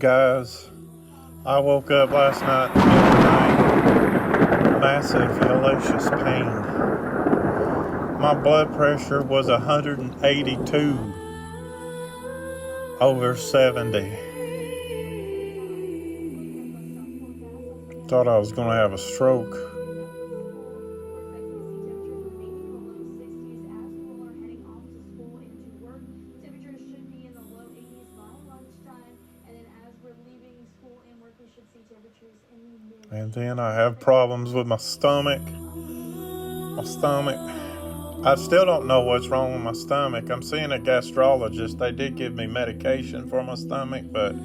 Guys, I woke up last night in the middle of the night, massive hellacious pain. My blood pressure was 182 over 70. Thought I was going to have a stroke. And then I have problems with my stomach. I still don't know what's wrong with my stomach. I'm seeing a gastrologist. They did give me medication for my stomach, and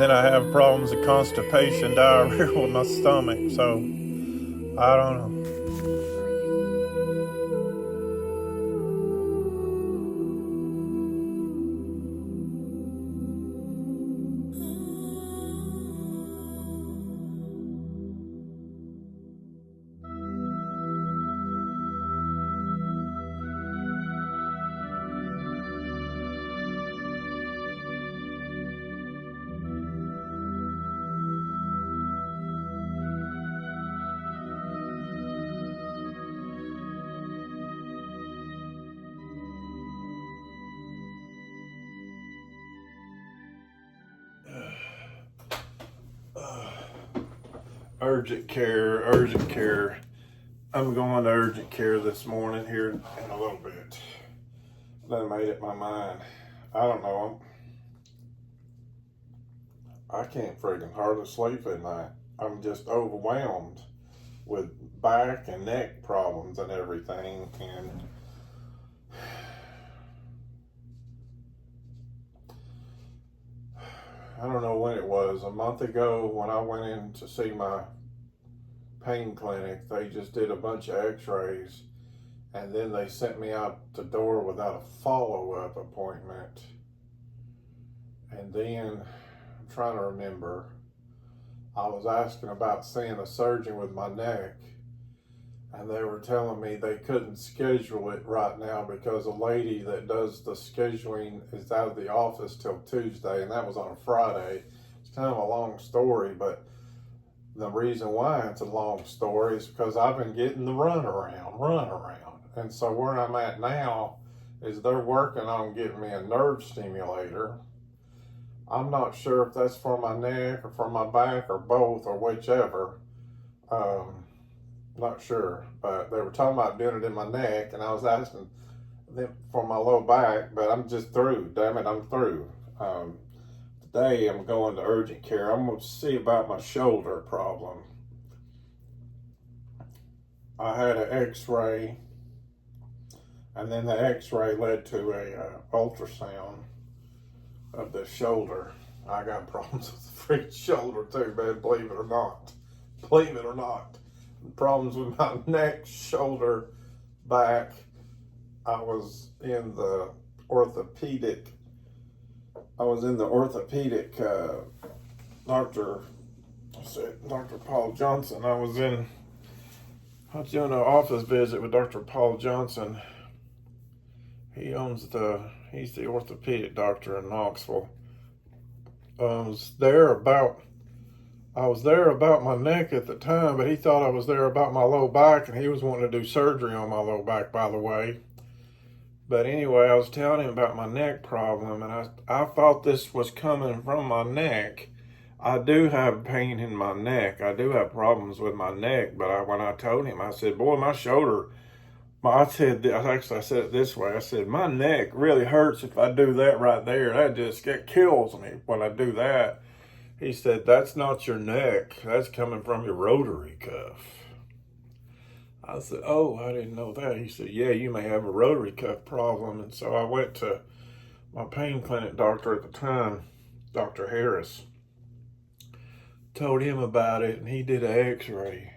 then I have problems with constipation, diarrhea with my stomach. So, I don't know. Urgent care. I'm going to urgent care this morning here in a little bit. Done made up my mind. I don't know. I can't freaking hardly sleep at night. I'm just overwhelmed with back and neck problems and everything. And I don't know when it was, a month ago when I went in to see my pain clinic, they just did a bunch of x-rays and then they sent me out the door without a follow-up appointment. And then, I'm trying to remember, I was asking about seeing a surgeon with my neck, and they were telling me they couldn't schedule it right now because a lady that does the scheduling is out of the office till Tuesday, and that was on a Friday. It's kind of a long story, but the reason why it's a long story is because I've been getting the runaround. And so where I'm at now is they're working on getting me a nerve stimulator. I'm not sure if that's for my neck or for my back or both or whichever. Not sure, but they were talking about doing it in my neck, and I was asking them for my low back, but I'm just through. Damn it, I'm through. Today I'm going to urgent care. I'm going to see about my shoulder problem. I had an x-ray, and then the x-ray led to a ultrasound of the shoulder. I got problems with the freaking shoulder too, man, believe it or not. Problems with my neck, shoulder, back. I was in the orthopedic Dr. Paul Johnson. I was doing an office visit with Dr. Paul Johnson. He's the orthopedic doctor in Knoxville. I was there about my neck at the time, but he thought I was there about my low back, and he was wanting to do surgery on my low back, by the way. But anyway, I was telling him about my neck problem, and I thought this was coming from my neck. I do have pain in my neck. I do have problems with my neck, but when I told him, I said, boy, my shoulder, I said it this way. I said, my neck really hurts if I do that right there. It kills me when I do that. He said, that's not your neck. That's coming from your rotary cuff. I said, oh, I didn't know that. He said, yeah, you may have a rotary cuff problem. And so I went to my pain clinic doctor at the time, Dr. Harris. Told him about it, and he did an x-ray.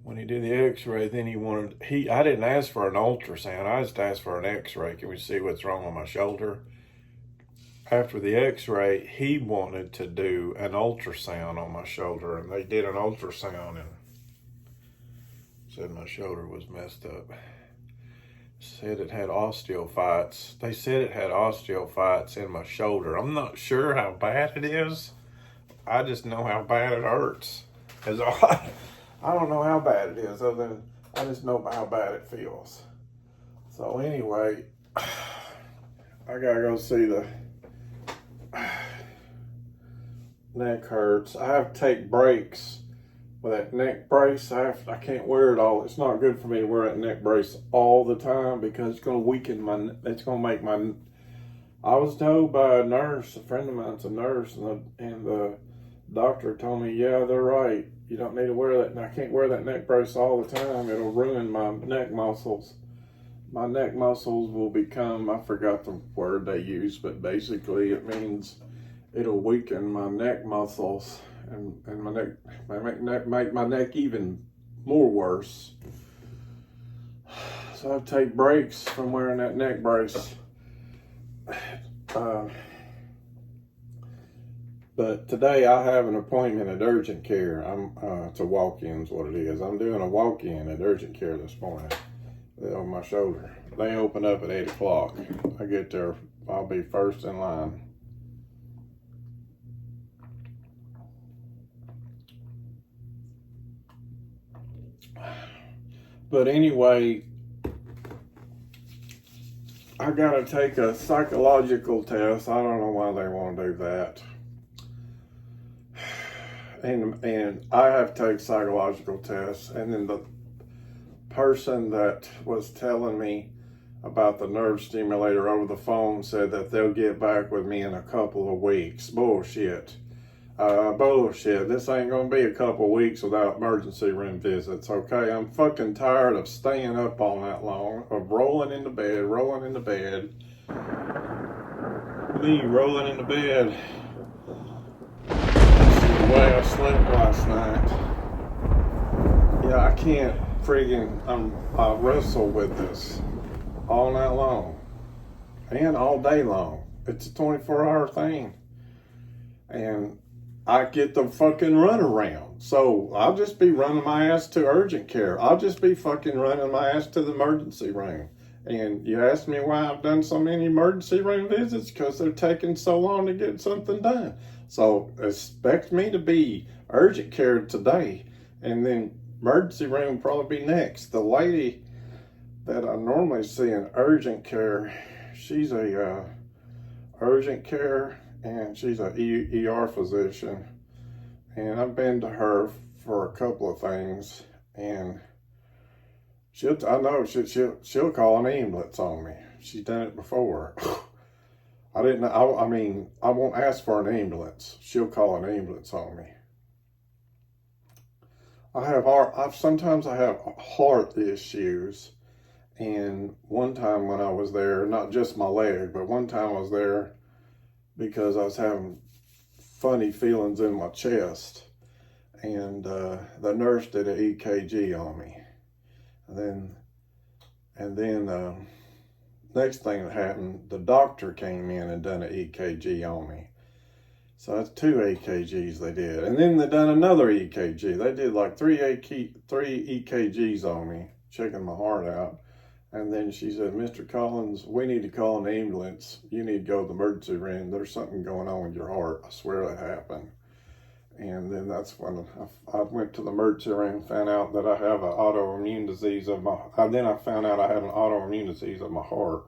When he did the x-ray, then I didn't ask for an ultrasound. I just asked for an x-ray. Can we see what's wrong with my shoulder? After the x-ray, he wanted to do an ultrasound on my shoulder, and they did an ultrasound and said my shoulder was messed up. said it had osteophytes. They said it had osteophytes in my shoulder. I'm not sure how bad it is. I just know how bad it hurts. Is all I don't know how bad it is, other than I just know how bad it feels. So anyway, I gotta go see the neck hurts. I have to take breaks with that neck brace. I can't wear it all. It's not good for me to wear that neck brace all the time because it's gonna weaken it's gonna make my. I was told by a nurse, a friend of mine's a nurse, and the doctor told me, yeah, they're right. You don't need to wear that. And I can't wear that neck brace all the time. It'll ruin my neck muscles. My neck muscles will become, I forgot the word they use, but basically it means it'll weaken my neck muscles and make my neck even more worse. So I take breaks from wearing that neck brace. But today I have an appointment at urgent care. It's a walk-in is what it is. I'm doing a walk-in at urgent care this morning on my shoulder. They open up at 8 o'clock. I get there, I'll be first in line. But anyway, I gotta take a psychological test. I don't know why they want to do that. And I have to take psychological tests. And then the person that was telling me about the nerve stimulator over the phone said that they'll get back with me in a couple of weeks. Bullshit. Bullshit. This ain't gonna be a couple of weeks without emergency room visits, okay? I'm fucking tired of staying up all night long, of rolling into bed. Me rolling into bed. The way I slept last night. Yeah, I can't I wrestle with this all night long and all day long. It's a 24-hour thing. And I get the fucking runaround. So I'll just be running my ass to urgent care. I'll just be fucking running my ass to the emergency room. And you ask me why I've done so many emergency room visits? Because they're taking so long to get something done. So expect me to be urgent care today, and then emergency room will probably be next. The lady that I normally see in urgent care, she's a urgent care, and she's a ER physician. And I've been to her for a couple of things, and she'll call an ambulance on me. She's done it before. I won't ask for an ambulance. She'll call an ambulance on me. Sometimes I have heart issues. And one time when I was there, not just my leg, but one time I was there because I was having funny feelings in my chest. And the nurse did an EKG on me. And then next thing that happened, the doctor came in and done an EKG on me. So that's 2 EKGs they did. And then they done another EKG. They did like 3 EKGs on me, checking my heart out. And then she said, Mr. Collins, we need to call an ambulance. You need to go to the emergency room. There's something going on with your heart. I swear that happened. And then that's when I went to the emergency room, found out that I have an autoimmune disease of my, then I found out I had an autoimmune disease of my heart.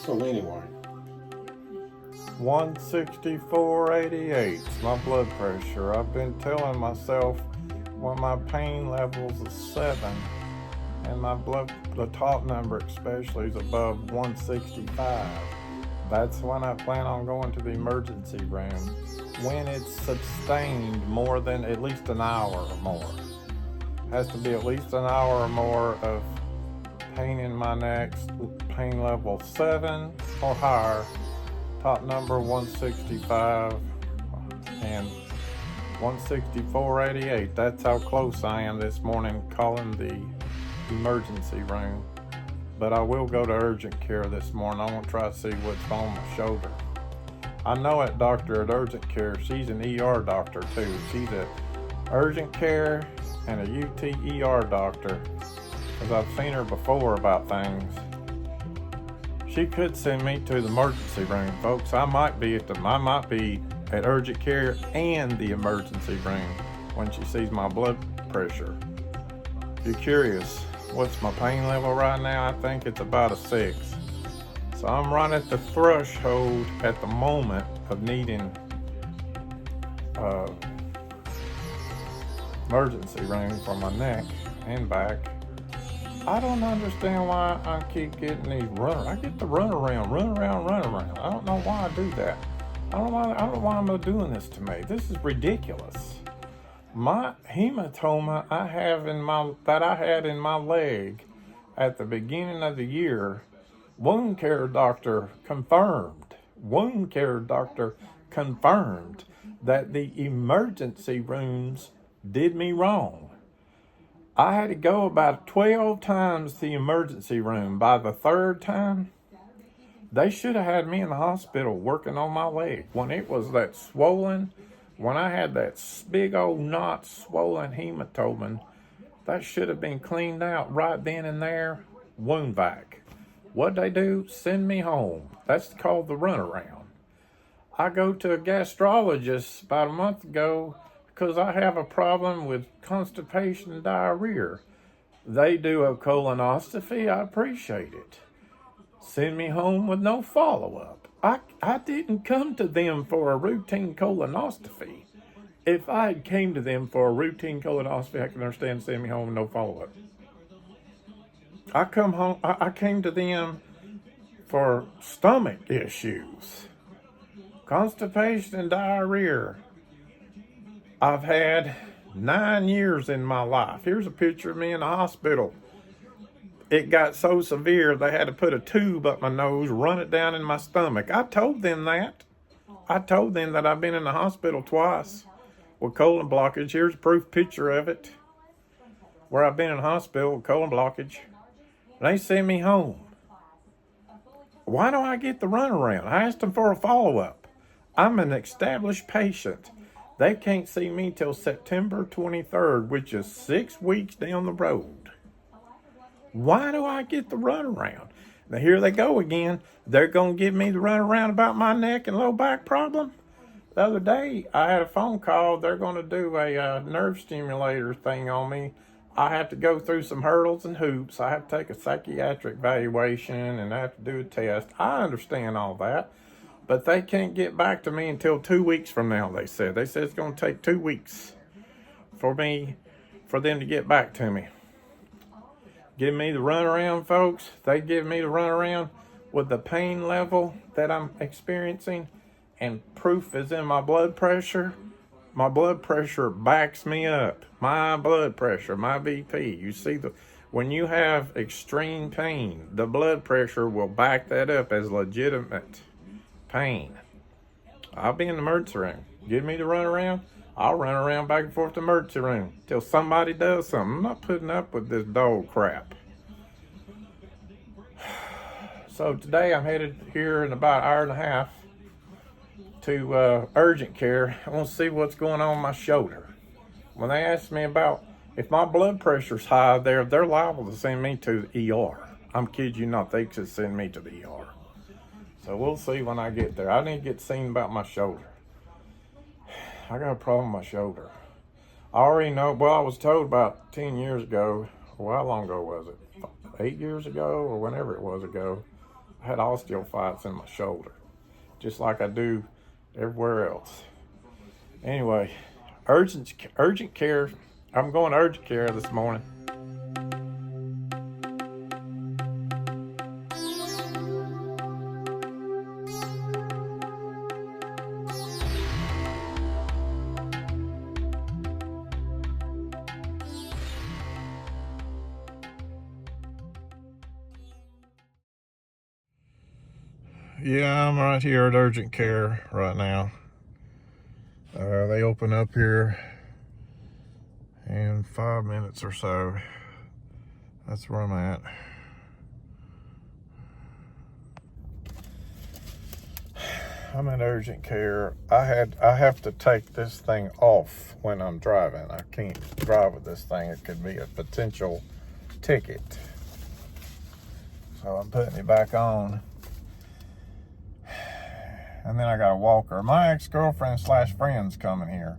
So anyway, 164/88, my blood pressure. I've been telling myself when my pain levels is 7, and the top number especially is above 165. That's when I plan on going to the emergency room. When it's sustained more than at least an hour or more. Has to be at least an hour or more of pain in my neck, pain level 7 or higher, top number 165 and 164/88. That's how close I am this morning calling the emergency room. But I will go to urgent care this morning. I want to try to see what's on my shoulder. I know that doctor at urgent care, she's an ER doctor too. She's a urgent care and a UTER doctor, because I've seen her before about things. She could send me to the emergency room, folks. I might be at urgent care and the emergency room when she sees my blood pressure. If you're curious, what's my pain level right now? I think it's about a 6. So I'm right at the threshold at the moment of needing emergency room for my neck and back. I don't understand why I keep getting these I get the run around. I don't know why I do that. I don't know why I'm doing this to me. This is ridiculous. My hematoma I had in my leg at the beginning of the year, wound care doctor confirmed that the emergency rooms did me wrong. I had to go about 12 times to the emergency room. By the 3rd time, they should have had me in the hospital working on my leg. When it was that swollen, when I had that big old knot swollen hematoma, that should have been cleaned out right then and there. Wound vac. What'd they do? Send me home. That's called the runaround. I go to a gastrologist about a month ago because I have a problem with constipation and diarrhea. They do a colonoscopy. I appreciate it. Send me home with no follow-up. I didn't come to them for a routine colonoscopy. If I had came to them for a routine colonoscopy, I can understand sending me home with no follow-up. I came to them for stomach issues, constipation and diarrhea. I've had 9 years in my life. Here's a picture of me in the hospital. It got so severe they had to put a tube up my nose, run it down in my stomach. I told them that. I told them that I've been in the hospital twice with colon blockage. Here's a proof picture of it, where I've been in the hospital with colon blockage. They send me home. Why do I get the runaround? I asked them for a follow-up. I'm an established patient. They can't see me till September 23rd, which is 6 weeks down the road. Why do I get the runaround? Now here they go again. They're going to give me the runaround about my neck and low back problem. The other day, I had a phone call. They're going to do a nerve stimulator thing on me. I have to go through some hurdles and hoops. I have to take a psychiatric evaluation and I have to do a test. I understand all that. But they can't get back to me until 2 weeks from now, they said. They said it's going to take 2 weeks for them to get back to me. Give me the runaround, folks. They give me the runaround with the pain level that I'm experiencing, and proof is in my blood pressure. My blood pressure backs me up. My blood pressure, my BP. You see, when you have extreme pain, the blood pressure will back that up as legitimate pain. I'll be in the emergency room. Give me the runaround. I'll run around back and forth to the emergency room till somebody does something. I'm not putting up with this dog crap. So today I'm headed here in about an hour and a half to urgent care. I want to see what's going on with my shoulder. When they asked me about if my blood pressure's high, they're liable to send me to the ER. I'm kidding you not. They could send me to the ER. So we'll see when I get there. I need to get seen about my shoulder. I got a problem with my shoulder. I already know, well, I was told about 10 years ago, well, how long ago was it? 8 years ago or whenever it was ago, I had osteophytes in my shoulder, just like I do everywhere else. Anyway, urgent care. I'm going to urgent care this morning. Yeah, I'm right here at urgent care right now. They open up here in 5 minutes or so. That's where I'm at. I'm in urgent care. I have to take this thing off when I'm driving. I can't drive with this thing. It could be a potential ticket. So I'm putting it back on. And then I got a walker. My ex-girlfriend / friend's coming here.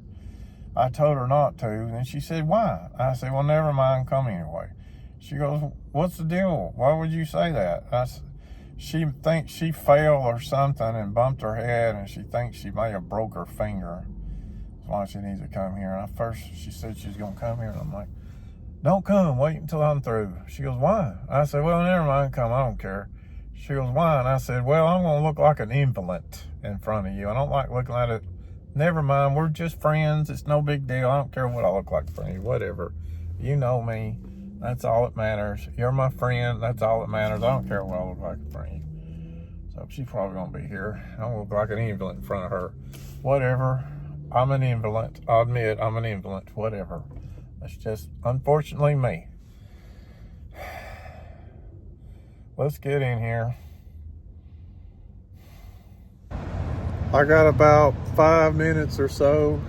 I told her not to, and she said, why? I said, well, never mind, come anyway. She goes, what's the deal? Why would you say that? She thinks she fell or something and bumped her head, and she thinks she may have broke her finger. That's why she needs to come here. And at first, she said she's going to come here, and I'm like, don't come, wait until I'm through. She goes, why? I said, well, never mind, come, I don't care. She goes, why? And I said, well, I'm going to look like an invalid in front of you. I don't like looking at it. Never mind, we're just friends. It's no big deal. I don't care what I look like in front of you, whatever. You know me. That's all that matters. You're my friend. That's all that matters. I don't care what I look like in front of you. So she's probably going to be here. I don't look like an invalid in front of her. Whatever. I'm an invalid. I'll admit I'm an invalid. Whatever. That's just, unfortunately, me. Let's get in here. I got about 5 minutes or so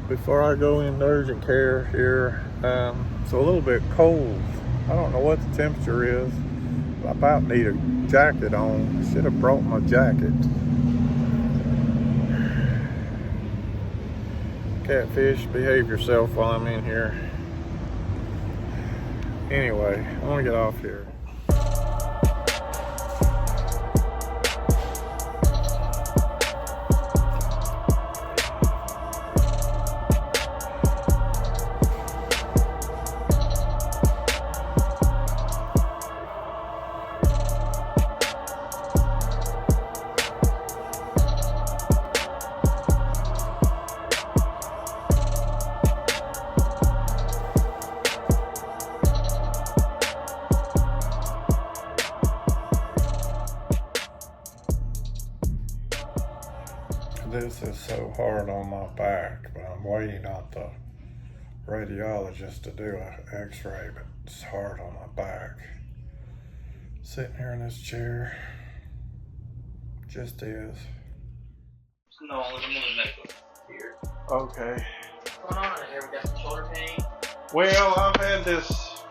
before I go into urgent care here. It's a little bit cold. I don't know what the temperature is. I about need a jacket on. Should have brought my jacket. Catfish, behave yourself while I'm in here. Anyway, I want to get off here. This is so hard on my back, but I'm waiting on the radiologist to do an x-ray, but it's hard on my back. Sitting here in this chair, just is. No, we're gonna make here. Okay. What's going on here? We got some shoulder pain. Well, I've had this,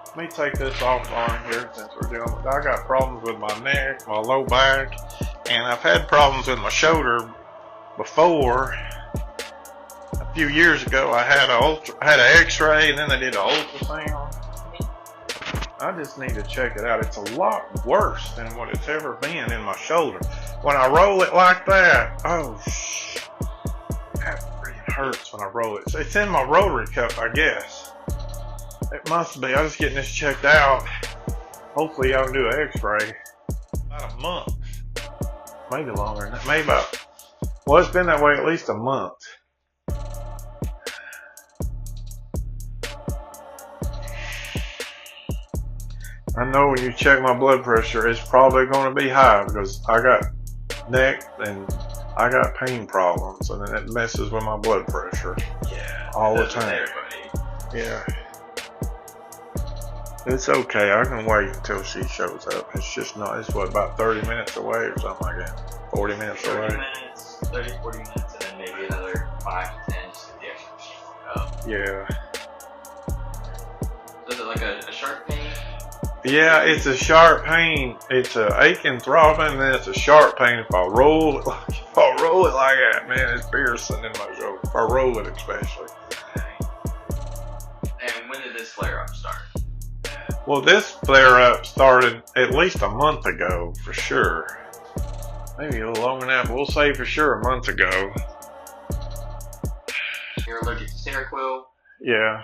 let me take this offline here since we're doing it. I got problems with my neck, my low back, and I've had problems with my shoulder before. A few years ago, I had an X-ray, and then they did an ultrasound. I just need to check it out. It's a lot worse than what it's ever been in my shoulder. When I roll it like that, oh, that freaking hurts when I roll it. It's in my rotary cuff, I guess. It must be. I'm just getting this checked out. Hopefully, I can do an X-ray. About a month, maybe longer than that. Maybe about. Well, it's been that way at least a month. I know when you check my blood pressure, it's probably going to be high because I got neck and I got pain problems, and then it messes with my blood pressure. Yeah. All the time. Yeah. It's okay. I can wait until she shows up. It's just not. It's what, about 30 minutes away or something like that. 40 minutes 30 away. minutes, 30, 40 minutes, and then maybe another 5 to 10 just to get the extra machine up. Yeah. So is it like a sharp pain? Yeah, it's a sharp pain. It's a aching, throbbing, and then it's a sharp pain. If I roll it like that, man, it's piercing in my shoulder. If I roll it, especially. Okay. And when did this flare up start? Well, this flare-up started at least a month ago, for sure. Maybe a little longer than that, but we'll say for sure a month ago. You're allergic to Seroquel? Yeah.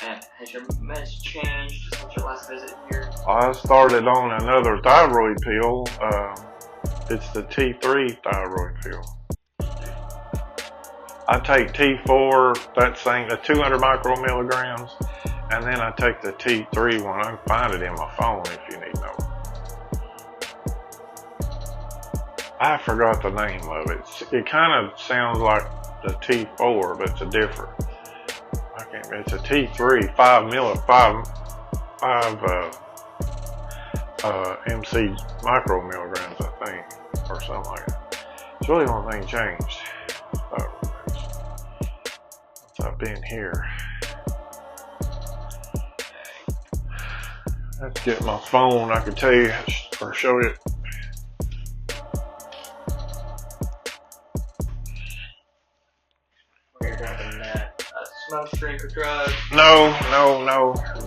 And has your meds changed since your last visit here? I started on another thyroid pill. It's the T3 thyroid pill. I take T4, that thing, the 200 micromilligrams, and then I take the T3 one. I can find it in my phone if you need to know. I forgot the name of it. It kind of sounds like the T4, but it's a different. It's a T3, 5 MC micromilligrams, I thing, or something like that. It's really the only thing changed. So, without being here. I have to get my phone, I can tell you, or show you. You're drinking that smoke, drink, or drug? No,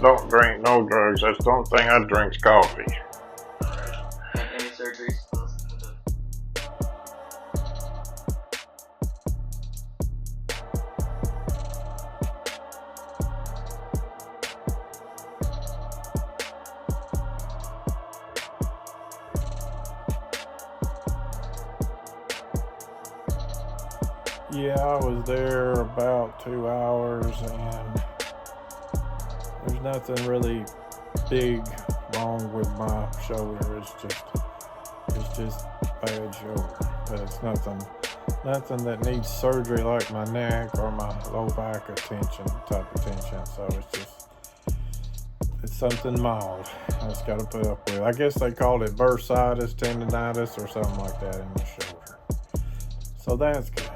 don't drink no drugs. That's the only thing I drink's coffee. And any surgeries? Yeah, I was there about 2 hours, and there's nothing really big wrong with my shoulder. It's just bad shoulder, but it's nothing that needs surgery like my neck or my low back type of tension. So it's something mild. I just got to put up with. I guess they called it bursitis, tendonitis, or something like that in my shoulder. So that's good.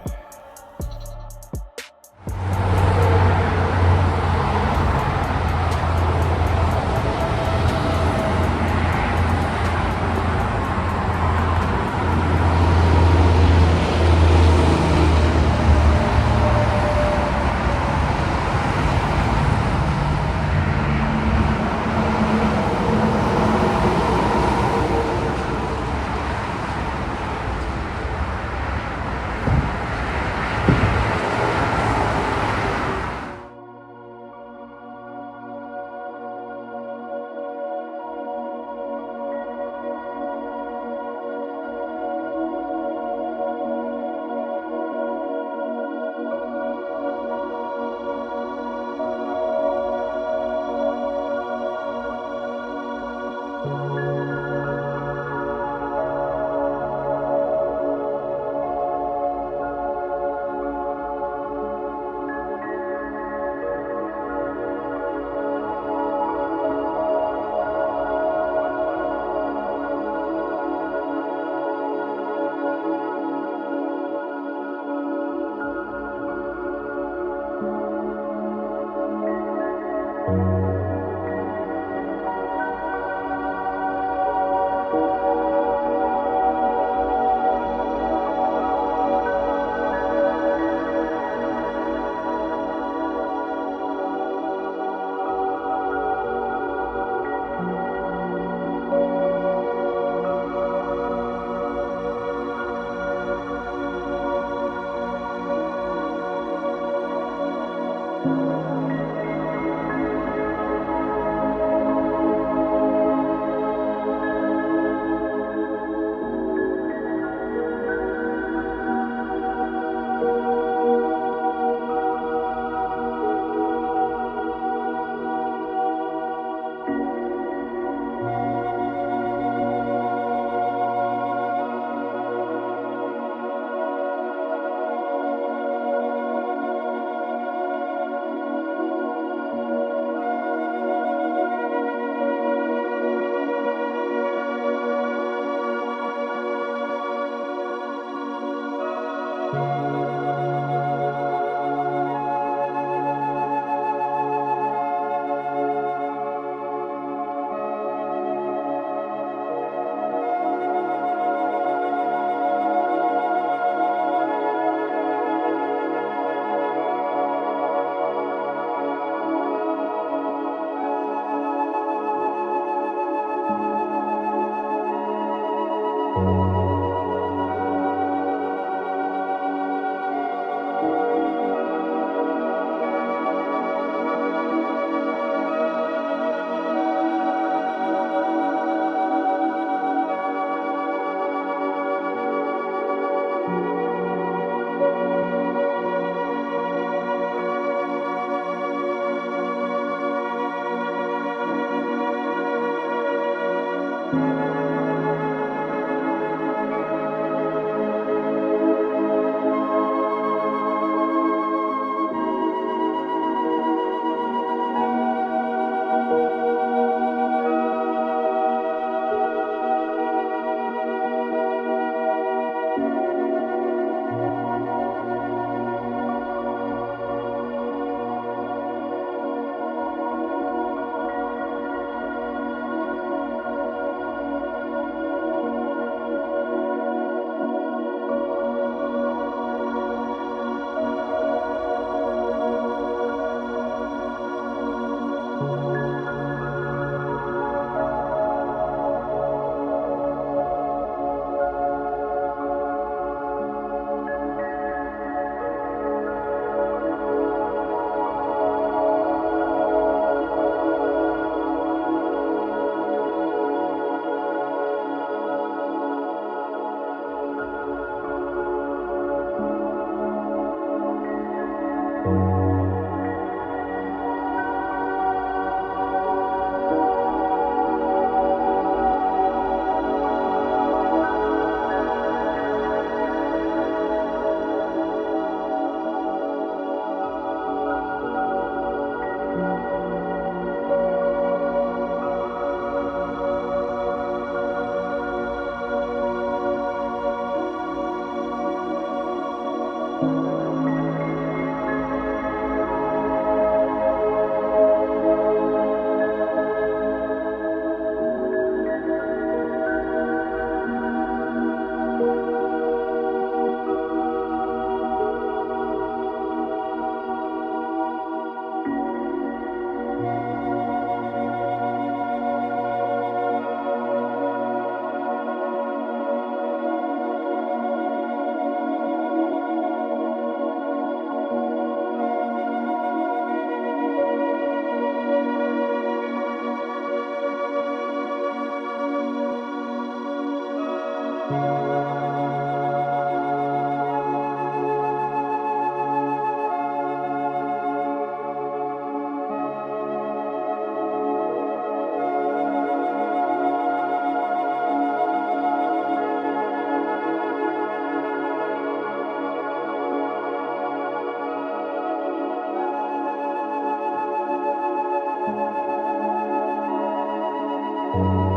you.